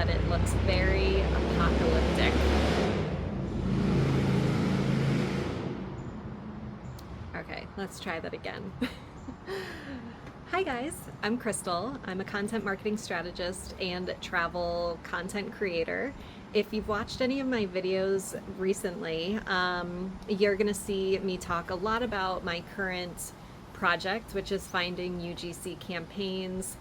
but it looks very apocalyptic. Okay, let's try that again. Hi guys, I'm Crystal. I'm a content marketing strategist and travel content creator. If you've watched any of my videos recently, you're gonna see me talk a lot about my current project, which is finding UGC campaigns,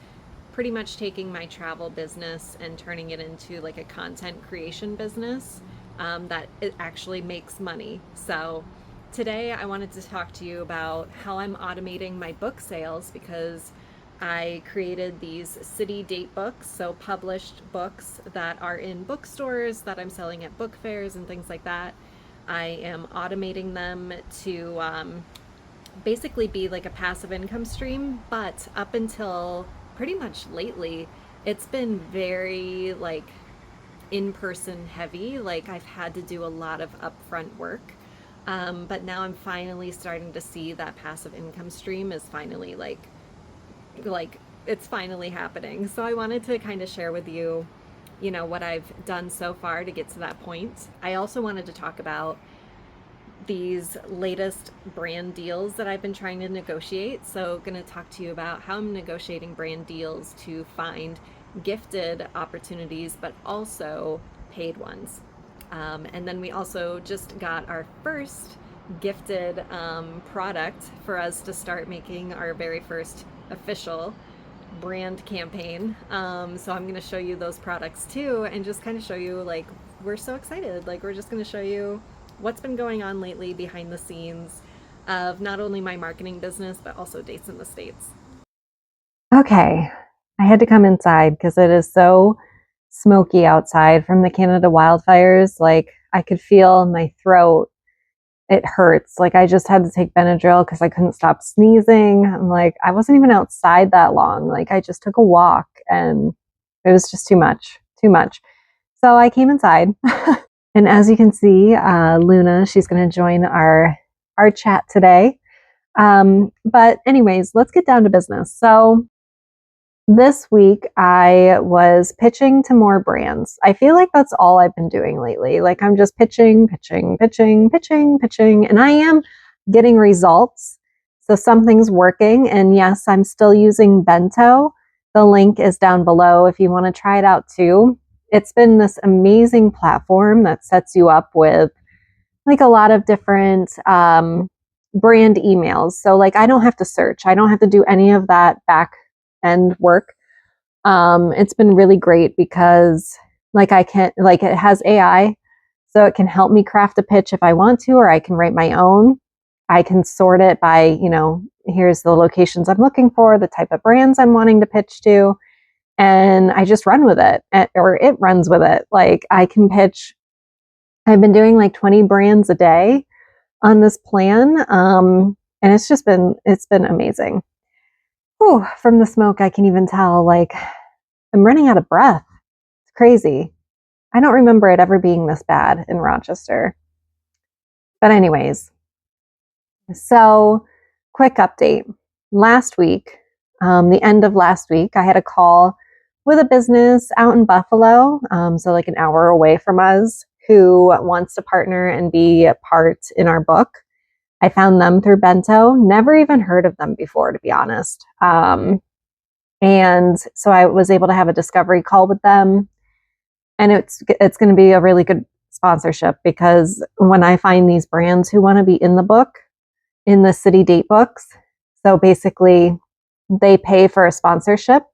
pretty much taking my travel business and turning it into like a content creation business that it actually makes money. So today I wanted to talk to you about how I'm automating my book sales, because I created these city date books, so published books that are in bookstores that I'm selling at book fairs and things like that. I am automating them to basically be like a passive income stream, but up until pretty much lately, it's been very like in-person heavy. Like I've had to do a lot of upfront work. But now I'm finally starting to see that passive income stream is finally like it's finally happening. So I wanted to kind of share with you, what I've done so far to get to that point. I also wanted to talk about these latest brand deals that I've been trying to negotiate. So going to talk to you about how I'm negotiating brand deals to find gifted opportunities, but also paid ones. And then we also just got our first gifted product for us to start making our very first official brand campaign. So I'm going to show you those products too, and just kind of show you, like, we're so excited. Like, we're just going to show you what's been going on lately behind the scenes of not only my marketing business, but also Dates in the States. Okay, I had to come inside because it is so smoky outside from the Canada wildfires. Like, I could feel my throat. It hurts. Like, I just had to take Benadryl because I couldn't stop sneezing. I'm like, I wasn't even outside that long. Like, I just took a walk and it was just too much. So I came inside. And as you can see, Luna, she's going to join our chat today. But anyways, let's get down to business. So this week I was pitching to more brands. I feel like that's all I've been doing lately. Like, I'm just pitching, and I am getting results. So something's working. And yes, I'm still using Bento. The link is down below if you want to try it out too. It's been this amazing platform that sets you up with like a lot of different brand emails. So like, I don't have to search. I don't have to do any of that back end work. It's been really great because like it has AI, so it can help me craft a pitch if I want to, or I can write my own. I can sort it by, here's the locations I'm looking for, the type of brands I'm wanting to pitch to. And I just run with it, or it runs with it. Like, I can pitch. I've been doing like 20 brands a day on this plan. And it's been amazing. Whew, from the smoke, I can even tell, like, I'm running out of breath. It's crazy. I don't remember it ever being this bad in Rochester. But anyways, so quick update. Last week, the end of last week, I had a call with a business out in Buffalo, so like an hour away from us, who wants to partner and be a part in our book. I found them through Bento, never even heard of them before, to be honest. And so I was able to have a discovery call with them, and it's going to be a really good sponsorship, because when I find these brands who want to be in the book, in the city date books, so basically they pay for a sponsorship,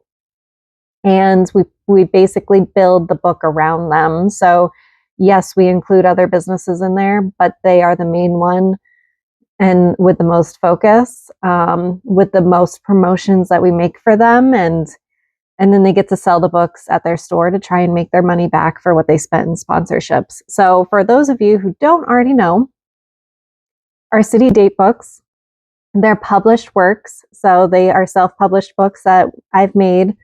and we basically build the book around them. So yes, we include other businesses in there, but they are the main one, and with the most focus, with the most promotions that we make for them, and then they get to sell the books at their store to try and make their money back for what they spent in sponsorships. So for those of you who don't already know, our city date books, they're published works. So they are self-published books that I've made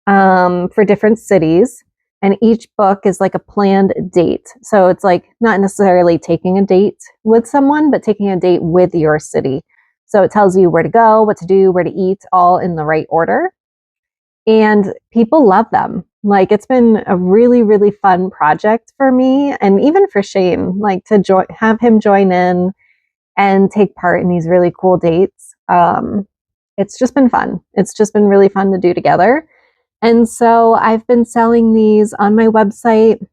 for different cities. And each book is like a planned date. So it's like not necessarily taking a date with someone, but taking a date with your city. So it tells you where to go, what to do, where to eat, all in the right order. And people love them. Like, it's been a really, really fun project for me, and even for Shane, like to have him join in and take part in these really cool dates. It's just been fun. It's just been really fun to do together. And so I've been selling these on my website.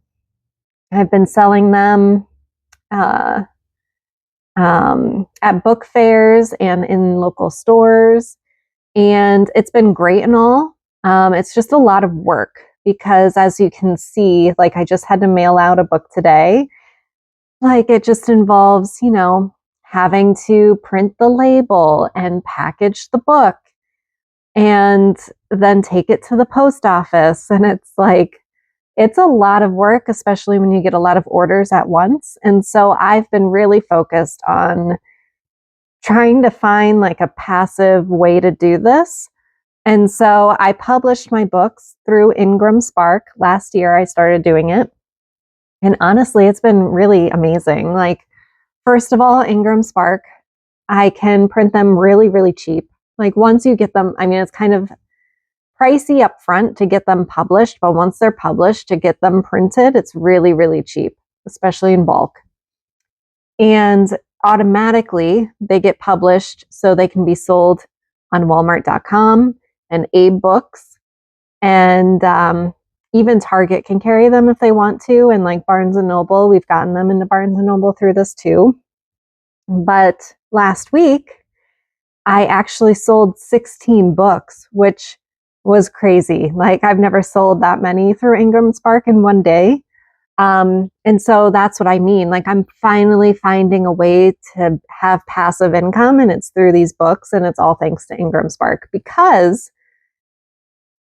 I've been selling them uh, at book fairs and in local stores. And it's been great and all. It's just a lot of work because, as you can see, like I just had to mail out a book today. Like, it just involves, having to print the label and package the book and then take it to the post office. And it's a lot of work, especially when you get a lot of orders at once. And so I've been really focused on trying to find like a passive way to do this. And so I published my books through Ingram Spark. Last year I started doing it. And honestly, it's been really amazing. Like, first of all, Ingram Spark, I can print them really, really cheap. Like, once you get them, I mean, it's kind of pricey up front to get them published, but once they're published, to get them printed, it's really, really cheap, especially in bulk. And automatically they get published so they can be sold on Walmart.com and Abe Books, and even Target can carry them if they want to, and like Barnes and Noble, we've gotten them into Barnes and Noble through this too. But last week I actually sold 16 books, which was crazy. Like, I've never sold that many through Ingram Spark in one day. And so that's what I mean. Like, I'm finally finding a way to have passive income, and it's through these books, and it's all thanks to Ingram Spark. Because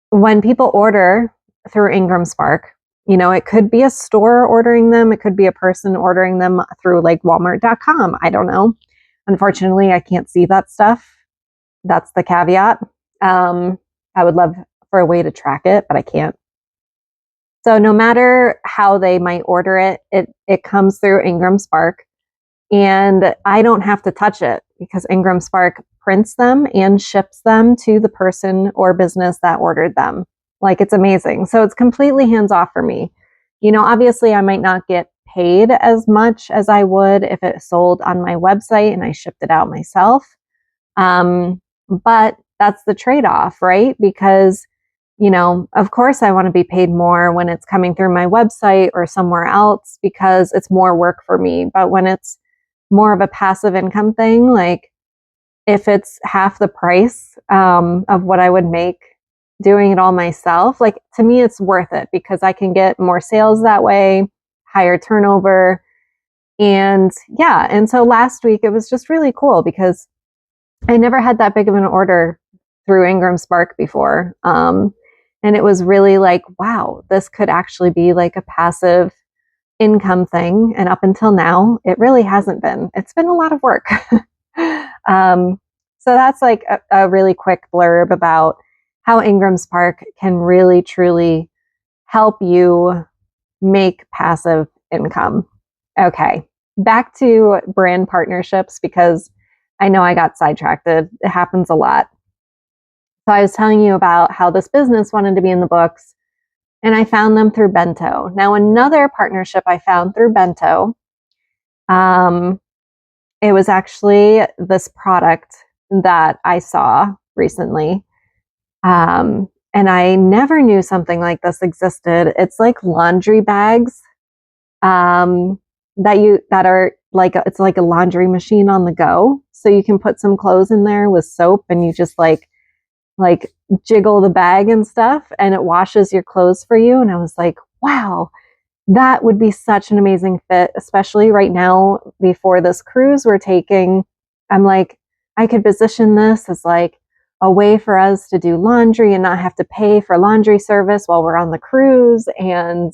when people order through Ingram Spark, it could be a store ordering them, it could be a person ordering them through like Walmart.com. I don't know. Unfortunately, I can't see that stuff. That's the caveat. I would love for a way to track it, but I can't. So no matter how they might order it, it comes through Ingram Spark, and I don't have to touch it because Ingram Spark prints them and ships them to the person or business that ordered them. Like, it's amazing. So it's completely hands off for me. Obviously I might not get paid as much as I would if it sold on my website and I shipped it out myself. But that's the trade-off, right? Because, of course I want to be paid more when it's coming through my website or somewhere else because it's more work for me. But when it's more of a passive income thing, like if it's half the price of what I would make doing it all myself, like, to me, it's worth it because I can get more sales that way, higher turnover. And yeah, and so last week it was just really cool because I never had that big of an order through Ingram Spark before. And it was really like, wow, this could actually be like a passive income thing. And up until now, it really hasn't been. It's been a lot of work. So that's like a really quick blurb about how Ingram Spark can really, truly help you make passive income. Okay, back to brand partnerships because I know I got sidetracked. It happens a lot. So I was telling you about how this business wanted to be in the books, and I found them through Bento. Now, another partnership I found through Bento, it was actually this product that I saw recently. And I never knew something like this existed. It's like laundry bags that are like, it's like a laundry machine on the go. So you can put some clothes in there with soap and you just like jiggle the bag and stuff and it washes your clothes for you. And I was like, wow, that would be such an amazing fit, especially right now before this cruise we're taking. I'm like, I could position this as like a way for us to do laundry and not have to pay for laundry service while we're on the cruise. And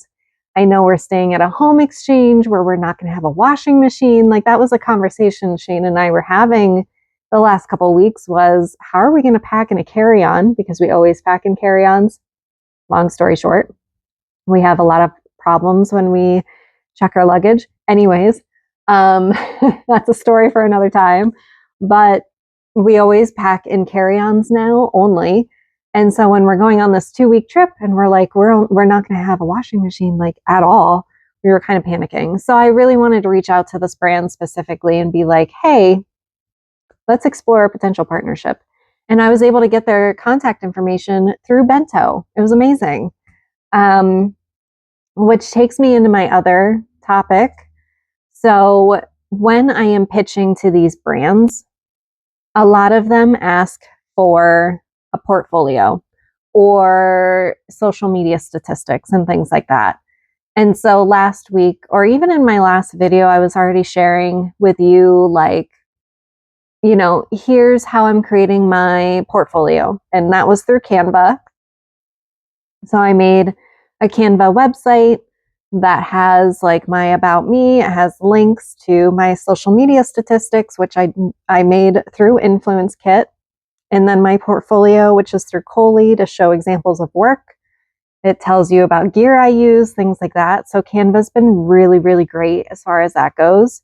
I know we're staying at a home exchange where we're not going to have a washing machine. Like, that was a conversation Shane and I were having the last couple of weeks, was how are we going to pack in a carry-on? Because we always pack in carry-ons. Long story short, we have a lot of problems when we check our luggage. Anyways, that's a story for another time. But we always pack in carry-ons now only. And so when we're going on this 2-week trip and we're like, we're not going to have a washing machine like at all, we were kind of panicking. So I really wanted to reach out to this brand specifically and be like, hey, let's explore a potential partnership. And I was able to get their contact information through Bento. It was amazing. Which takes me into my other topic. So when I am pitching to these brands, a lot of them ask for a portfolio or social media statistics and things like that. And so last week, or even in my last video, I was already sharing with you, like, you know, here's how I'm creating my portfolio. And that was through Canva. So I made a Canva website that has like my about me. It has links to my social media statistics, which I made through InfluenceKit. And then my portfolio, which is through Coley to show examples of work. It tells you about gear I use, things like that. So Canva's been really, really great as far as that goes,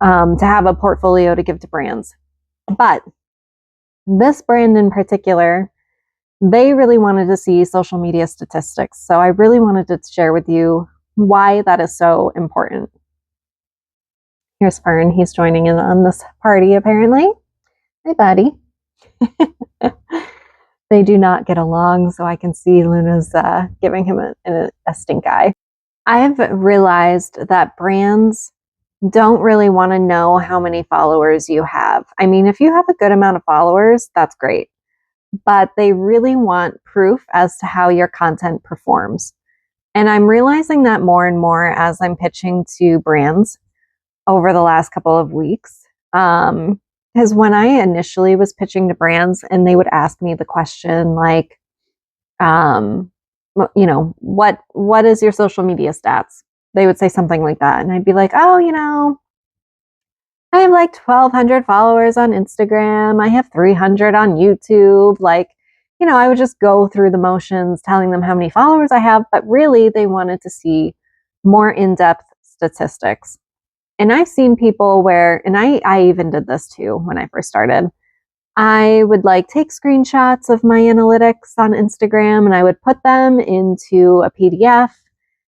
to have a portfolio to give to brands. But this brand in particular, they really wanted to see social media statistics. So I really wanted to share with you why that is so important. Here's Fern. He's joining in on this party, apparently. Hi, buddy. They do not get along, so I can see Luna's giving him a stink eye. I've realized that brands don't really want to know how many followers you have. I mean, if you have a good amount of followers, that's great. But they really want proof as to how your content performs. And I'm realizing that more and more as I'm pitching to brands over the last couple of weeks. Because when I initially was pitching to brands and they would ask me the question like, you know, what is your social media stats? They would say something like that. And I'd be like, oh, you know, I have like 1,200 followers on Instagram. I have 300 on YouTube. Like, you know, I would just go through the motions telling them how many followers I have, but really they wanted to see more in-depth statistics. And I've seen people where, and I even did this too when I first started. I would like take screenshots of my analytics on Instagram and I would put them into a PDF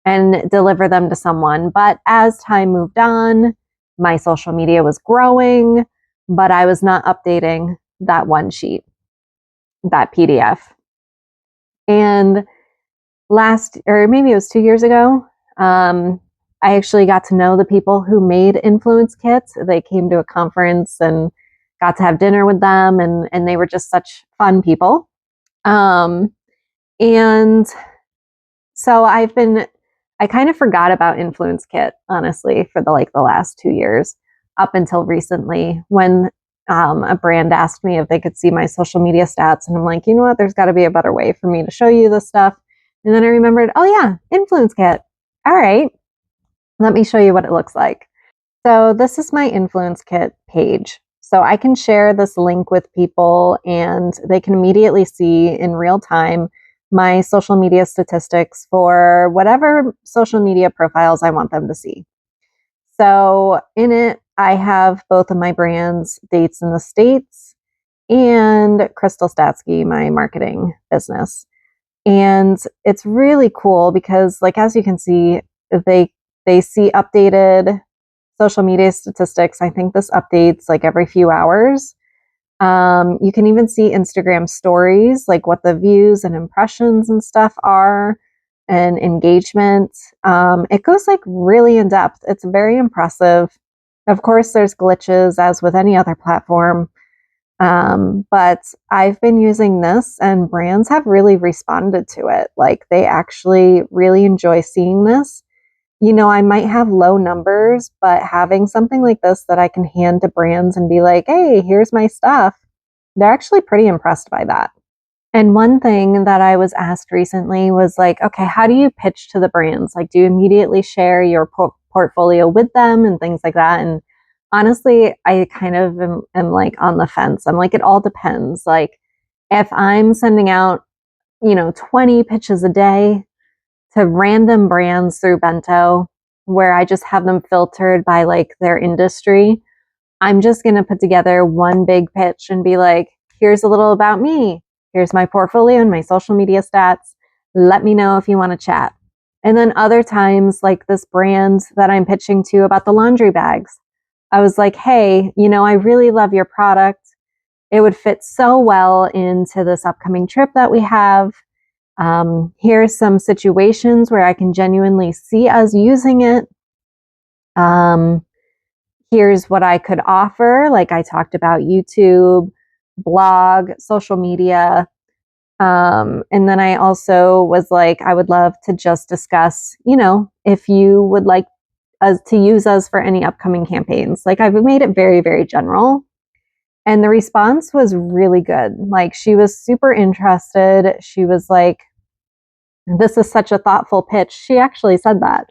and deliver them to someone. But as time moved on, my social media was growing, but I was not updating that one sheet, that PDF. And or maybe it was 2 years ago, I actually got to know the people who made InfluenceKit. They came to a conference and got to have dinner with them, and they were just such fun people. And so I kind of forgot about InfluenceKit, honestly, for the last 2 years, up until recently when a brand asked me if they could see my social media stats. And I'm like, you know what, there's got to be a better way for me to show you this stuff. And then I remembered, oh yeah, InfluenceKit. All right, let me show you what it looks like. So this is my InfluenceKit page. So I can share this link with people and they can immediately see in real time my social media statistics for whatever social media profiles I want them to see. So in it, I have both of my brands, Dates in the States and crystalstatskey, my marketing business. And it's really cool because, like, as you can see, they see updated social media statistics. I think this updates like every few hours. You can even see Instagram stories, like what the views and impressions and stuff are, and engagement. It goes like really in depth. It's very impressive. Of course, there's glitches as with any other platform. But I've been using this and brands have really responded to it. Like they actually really enjoy seeing this. You know, I might have low numbers, but having something like this that I can hand to brands and be like, hey, here's my stuff. They're actually pretty impressed by that. And one thing that I was asked recently was like, okay, how do you pitch to the brands? Like, do you immediately share your portfolio with them and things like that? And honestly, I kind of am like on the fence. I'm like, it all depends. Like if I'm sending out, 20 pitches a day to random brands through Bento, where I just have them filtered by like their industry, I'm just going to put together one big pitch and be like, here's a little about me. Here's my portfolio and my social media stats. Let me know if you want to chat. And then other times, like this brand that I'm pitching to about the laundry bags, I was like, hey, I really love your product. It would fit so well into this upcoming trip that we have. Here's some situations where I can genuinely see us using it. Here's what I could offer. Like I talked about YouTube, blog, social media. And then I also was like, I would love to just discuss, if you would like us to use us for any upcoming campaigns. Like I've made it very, very general. And the response was really good. Like she was super interested. She was like, this is such a thoughtful pitch. She actually said that.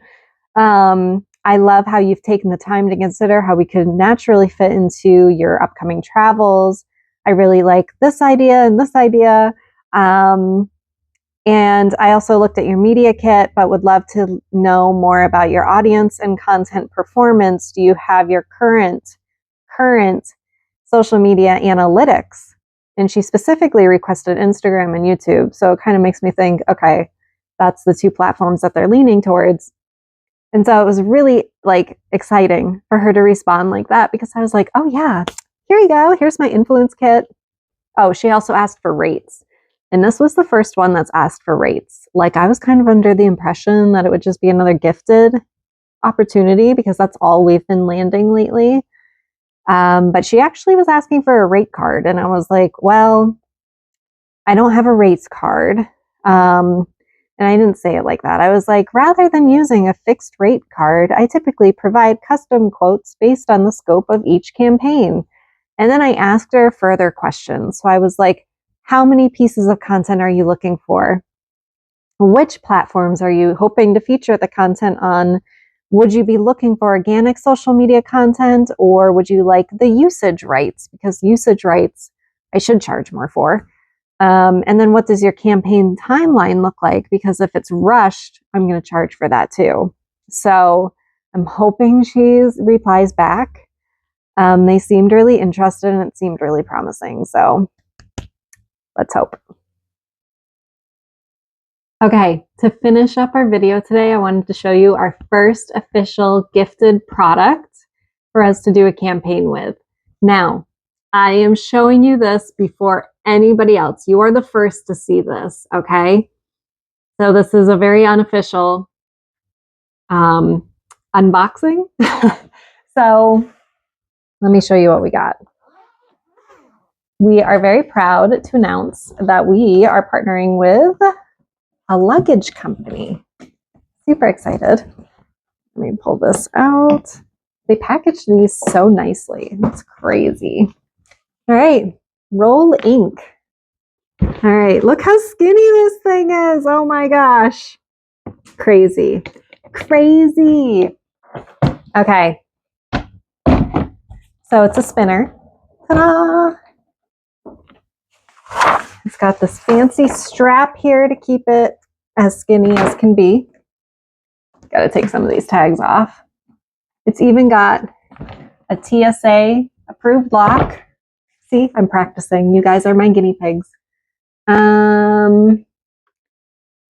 I love how you've taken the time to consider how we could naturally fit into your upcoming travels. I really like this idea and this idea. And I also looked at your media kit, but would love to know more about your audience and content performance. Do you have your current social media analytics? And she specifically requested Instagram and YouTube. So it kind of makes me think, okay, that's the two platforms that they're leaning towards. And so it was really like exciting for her to respond like that, because I was like, oh yeah, here you go. Here's my InfluenceKit. Oh, she also asked for rates. And this was the first one that's asked for rates. Like I was kind of under the impression that it would just be another gifted opportunity because that's all we've been landing lately. But she actually was asking for a rate card. And I was like, well, I don't have a rates card. And I didn't say it like that. I was like, rather than using a fixed rate card, I typically provide custom quotes based on the scope of each campaign. And then I asked her further questions. So I was like, how many pieces of content are you looking for? Which platforms are you hoping to feature the content on? Would you be looking for organic social media content, or would you like the usage rights? Because usage rights, I should charge more for. And then what does your campaign timeline look like? Because if it's rushed, I'm going to charge for that too. So I'm hoping she replies back. They seemed really interested and it seemed really promising. So let's hope. Okay, to finish up our video today, I wanted to show you our first official gifted product for us to do a campaign with. Now, I am showing you this before anybody else. You are the first to see this, okay? So this is a very unofficial unboxing. So let me show you what we got. We are very proud to announce that we are partnering with a luggage company. Super excited. Let me pull this out. They packaged these so nicely. It's crazy. All right, Rollink. All right, look how skinny this thing is. Oh my gosh. Crazy. Crazy. Okay. So it's a spinner. Ta-da! It's got this fancy strap here to keep it as skinny as can be. Got to take some of these tags off. It's even got a TSA approved lock. See, I'm practicing. You guys are my guinea pigs. How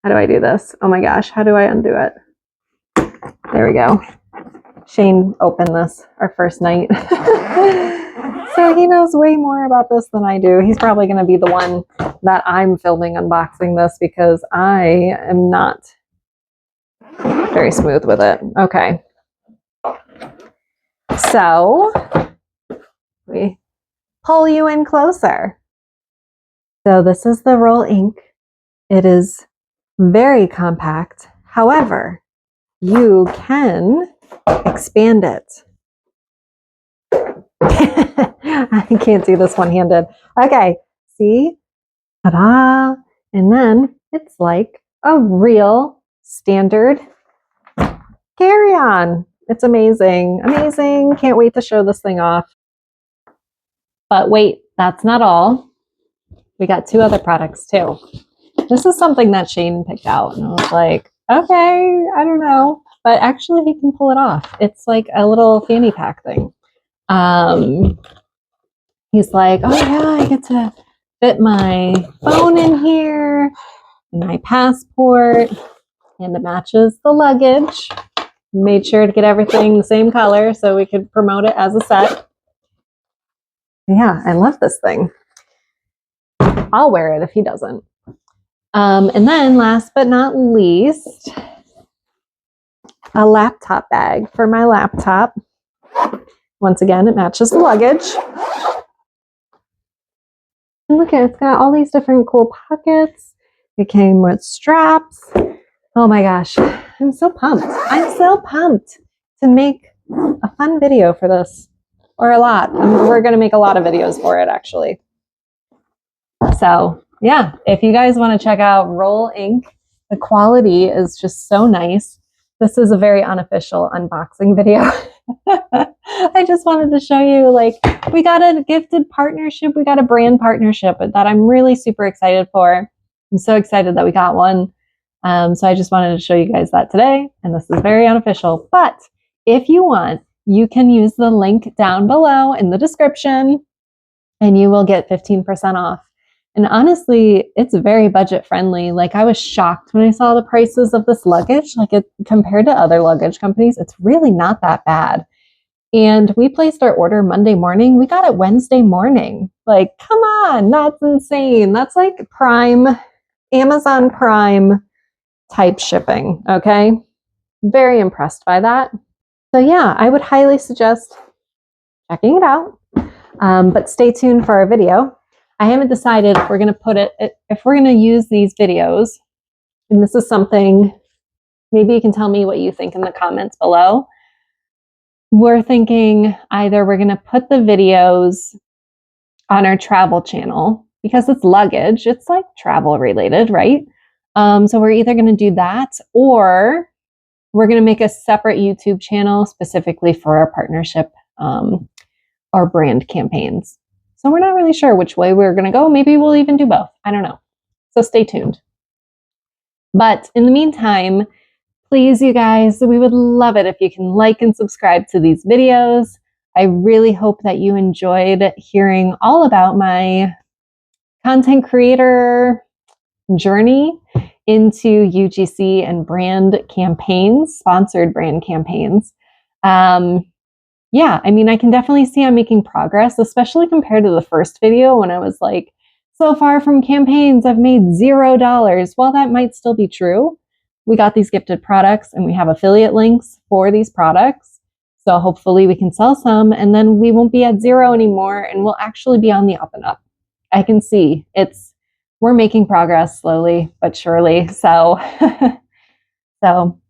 do I do this? Oh my gosh, how do I undo it? There we go. Shane opened this our first night. So he knows way more about this than I do. He's probably going to be the one that I'm filming unboxing this because I am not very smooth with it. Okay. So we pull you in closer. So this is the Rollink. It is very compact. However, you can expand it. I can't do this one-handed. Okay, see? Ta-da! And then it's like a real standard carry-on. It's amazing. Amazing. Can't wait to show this thing off. But wait, that's not all. We got two other products too. This is something that Shane picked out, and I was like, okay, I don't know. But actually, he can pull it off. It's like a little fanny pack thing. He's like, oh yeah, I get to fit my phone in here, my passport, and it matches the luggage. Made sure to get everything the same color so we could promote it as a set. Yeah, I love this thing. I'll wear it if he doesn't. And then last but not least, a laptop bag for my laptop. Once again, it matches the luggage. And look at it, it's got all these different cool pockets. It came with straps. Oh my gosh, I'm so pumped. I'm so pumped to make a fun video for this, or a lot. We're going to make a lot of videos for it, actually. So yeah, if you guys want to check out Rollink, the quality is just so nice. This is a very unofficial unboxing video. I just wanted to show you, like, we got a gifted partnership. We got a brand partnership that I'm really super excited for. I'm so excited that we got one. So I just wanted to show you guys that today. And this is very unofficial. But if you want, you can use the link down below in the description and you will get 15% off. And honestly, it's very budget friendly. Like, I was shocked when I saw the prices of this luggage. Like, it compared to other luggage companies, it's really not that bad. And we placed our order Monday morning. We got it Wednesday morning. Like, come on, that's insane. That's like Prime, Amazon Prime type shipping. Okay. Very impressed by that. So yeah, I would highly suggest checking it out. But stay tuned for our video. I haven't decided if we're going to put it, if we're going to use these videos, and this is something, maybe you can tell me what you think in the comments below. We're thinking either we're going to put the videos on our travel channel because it's luggage. It's like travel related, right? So we're either going to do that, or we're going to make a separate YouTube channel specifically for our partnership or brand campaigns. So we're not really sure which way we're going to go. Maybe we'll even do both. I don't know. So stay tuned. But in the meantime, please, you guys, we would love it if you can like and subscribe to these videos. I really hope that you enjoyed hearing all about my content creator journey into UGC and brand campaigns, sponsored brand campaigns. Yeah, I mean, I can definitely see I'm making progress, especially compared to the first video when I was like, so far from campaigns, I've made $0. While that might still be true, we got these gifted products and we have affiliate links for these products. So hopefully we can sell some and then we won't be at zero anymore and we'll actually be on the up and up. I can see we're making progress slowly but surely. So,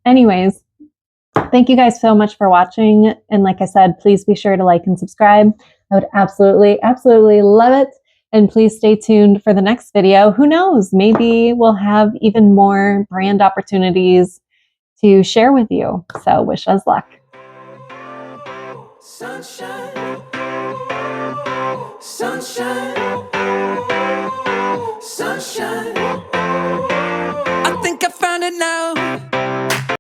anyways, thank you guys so much for watching. And like I said, please be sure to like and subscribe. I would absolutely, absolutely love it. And please stay tuned for the next video. Who knows? Maybe we'll have even more brand opportunities to share with you. So wish us luck. Sunshine, sunshine, sunshine.